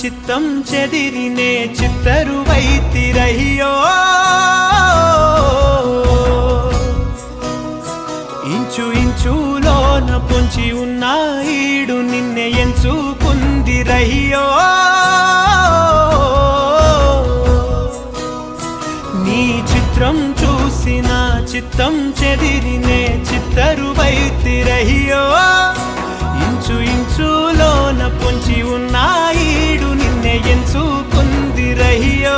చిత్తం చెదిరినే చిత్తరువైతిరయ్యో ఇంచు ఇంచులోన పొంచి ఉన్న ఈడు నిన్నే ఎంచుకుందిరయ్యో నీ చిత్రం చూసిన చిత్తం చెదిరినే చిత్తరువైతిరయ్యో ఇంచు ఇంచులోన పొంచి ఉన్న ఈడు నిన్నే ఎంచుకుందిరయ్యో